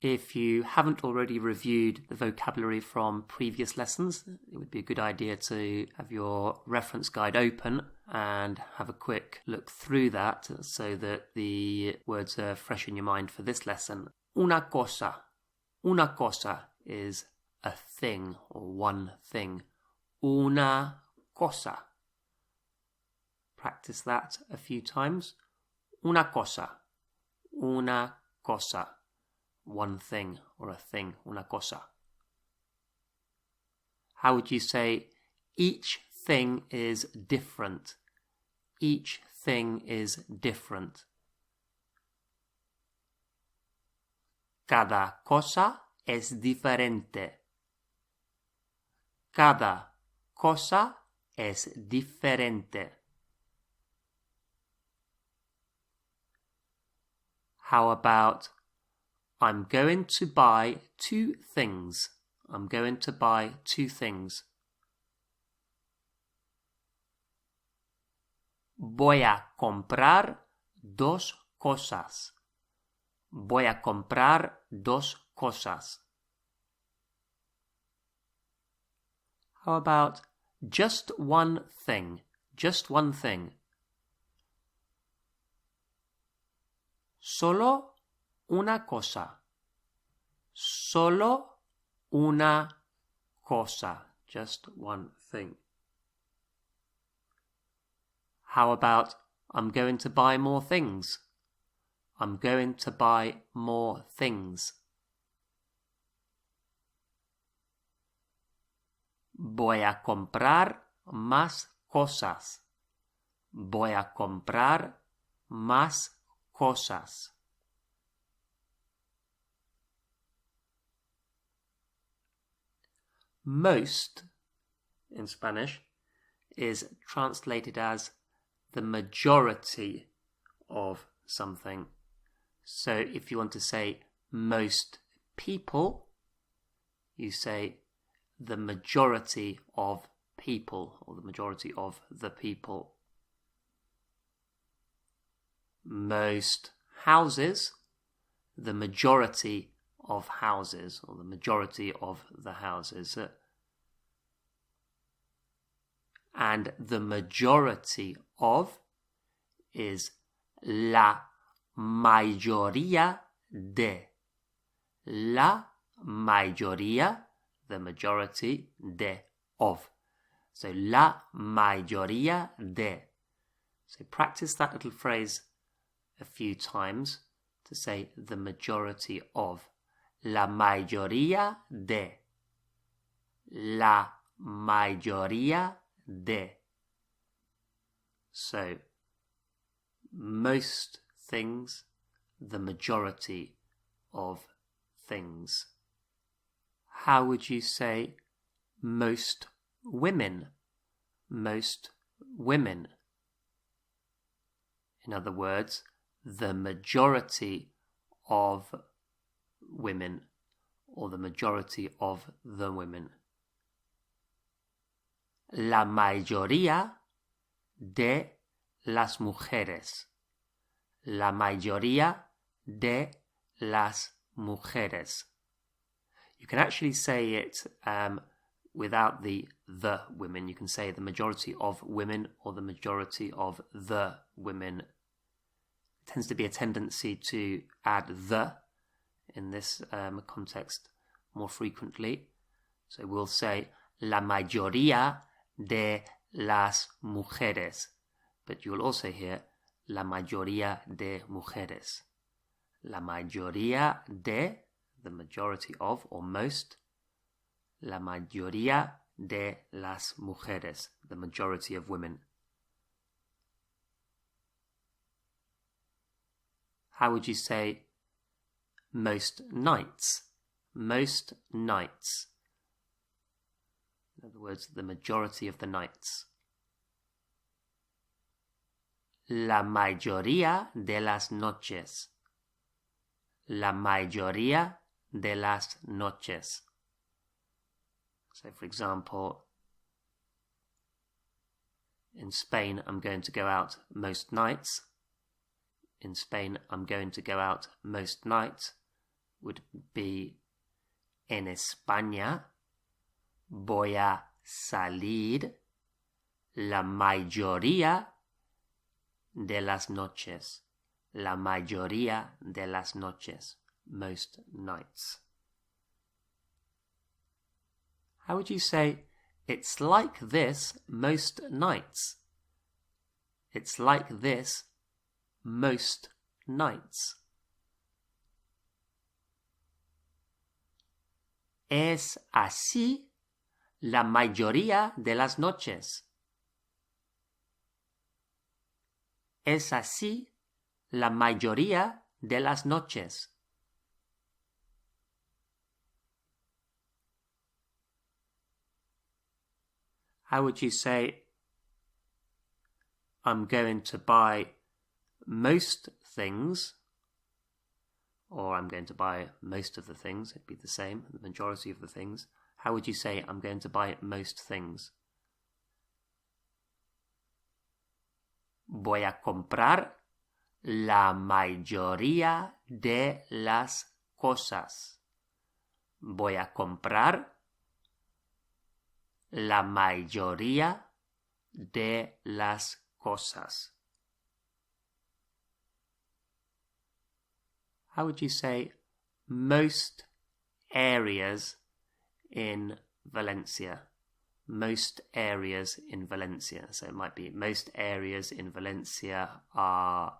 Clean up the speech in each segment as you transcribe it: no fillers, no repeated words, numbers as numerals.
If you haven't already reviewed the vocabulary from previous lessons, it would be a good idea to have your reference guide open and have a quick look through that so that the words are fresh in your mind for this lesson. Una cosa. Una cosa is a thing or one thing. Una cosa. Practice that a few times. Una cosa. Una cosa. One thing or a thing. Una cosa. How would you say each thing is different? Each thing is different. Cada cosa es diferente. Cada cosa es diferente. How about I'm going to buy 2 things. I'm going to buy 2 things. Voy a comprar 2 cosas. Voy a comprar 2 cosas. How about just one thing? Just one thing. Solo una cosa. Solo una cosa. Just one thing. How about I'm going to buy more things? I'm going to buy more things. Voy a comprar más cosas. Voy a comprar más cosas. Most, in Spanish, is translated as the majority of something. So if you want to say most people, you say the majority of people, or the majority of the people. Most houses, the majority of houses, or the majority of the houses. And the majority of is la mayoría de. La mayoría, the majority, de, of. So la mayoría de. So practice that little phrase a few times to say the majority of. La mayoría de. La mayoría de. So, most things, the majority of things. How would you say most women? Most women. In other words, the majority of women, or the majority of the women. La mayoría de las mujeres. La mayoría de las mujeres. You can actually say it without the women. You can say the majority of women or the majority of the women. It tends to be a tendency to add the in this context more frequently. So we'll say la mayoría de las mujeres. But you will also hear la mayoría de mujeres. La mayoría de, the majority of or most. La mayoría de las mujeres, the majority of women. How would you say most nights? Most nights. In other words, the majority of the nights. La mayoría de las noches. La mayoría de las noches. So, for example, in Spain, I'm going to go out most nights. In Spain, I'm going to go out most nights would be en España voy a salir la mayoría de las noches. La mayoría de las noches. Most nights. How would you say, it's like this most nights? It's like this most nights. Es así la mayoría de las noches. Es así la mayoría de las noches. How would you say, I'm going to buy most things, or I'm going to buy most of the things? It'd be the same, the majority of the things. How would you say, I'm going to buy most things? Voy a comprar la mayoría de las cosas. Voy a comprar la mayoría de las cosas. How would you say most areas in Valencia? Most areas in Valencia. So it might be most areas in Valencia are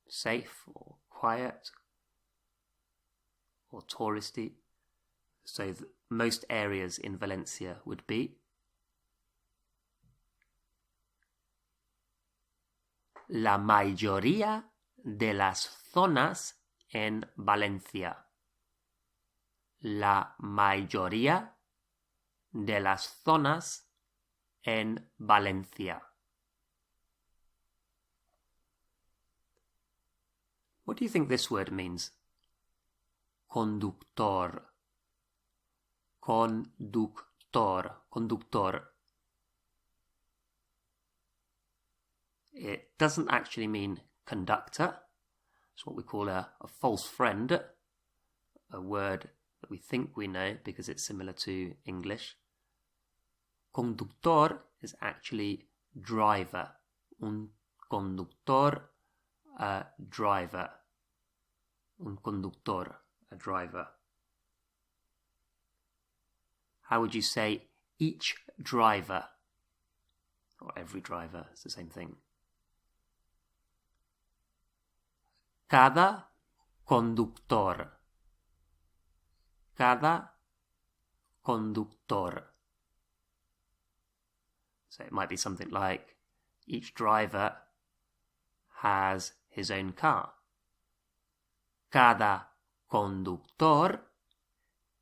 safe or quiet or touristy. So most areas in Valencia would be la mayoría de las zonas en Valencia. La mayoría de las zonas en Valencia. What do you think this word means? Conductor. Conductor. Conductor. It doesn't actually mean conductor. It's what we call a false friend, a word that we think we know because it's similar to English. Conductor is actually driver. Un conductor, a driver. Un conductor, a driver. How would you say each driver? Or every driver, it's the same thing. Cada conductor. Cada conductor. So it might be something like, each driver has his own car. Cada conductor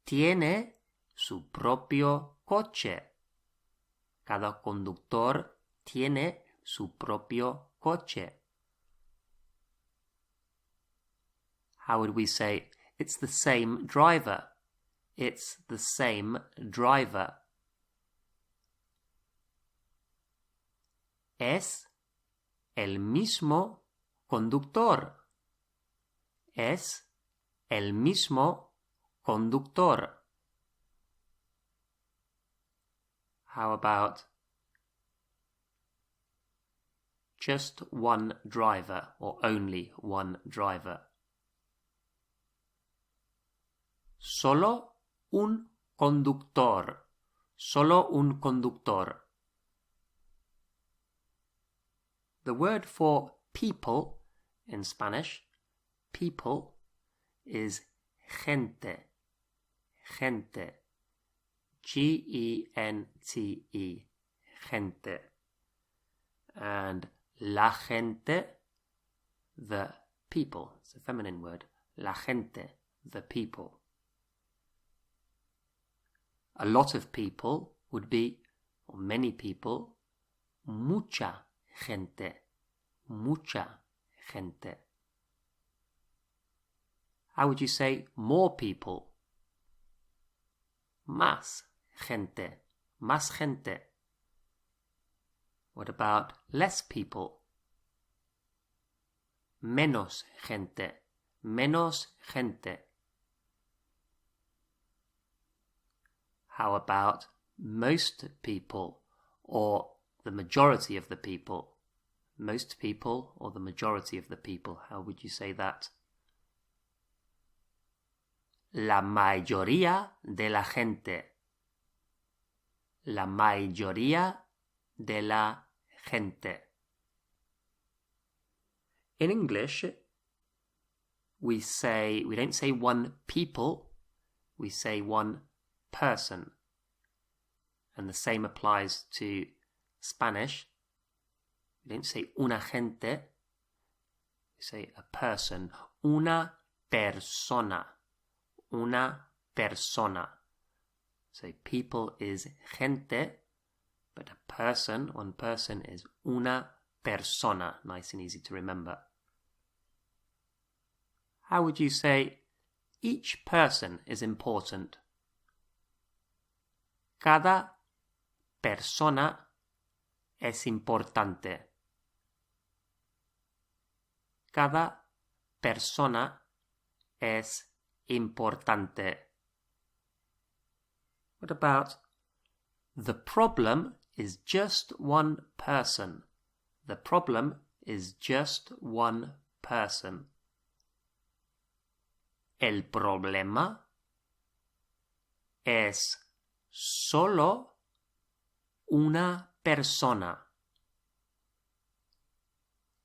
tiene su propio coche. Cada conductor tiene su propio coche. How would we say, it's the same driver? It's the same driver. Es el mismo conductor. Es el mismo conductor. How about just one driver or only one driver? Solo un conductor. Solo un conductor. The word for people in Spanish, people, is gente. Gente. G-E-N-T-E. Gente. And la gente, the people. It's a feminine word. La gente, the people. A lot of people would be, or many people, mucha gente. Mucha gente. How would you say more people? Más gente. Más gente. What about less people? Menos gente. Menos gente. How about most people or the majority of the people? Most people or the majority of the people. How would you say that? La mayoría de la gente. La mayoría de la gente. In English, we don't say one people, we say one person. And the same applies to Spanish. We don't say una gente, we say a person. Una persona. Una persona. So people is gente, but a person, one person, is una persona. Nice and easy to remember. How would you say each person is important? Cada persona es importante. Cada persona es importante. What about the problem is just one person? The problem is just one person. El problema es solo una persona.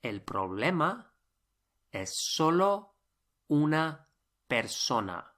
El problema es solo una persona.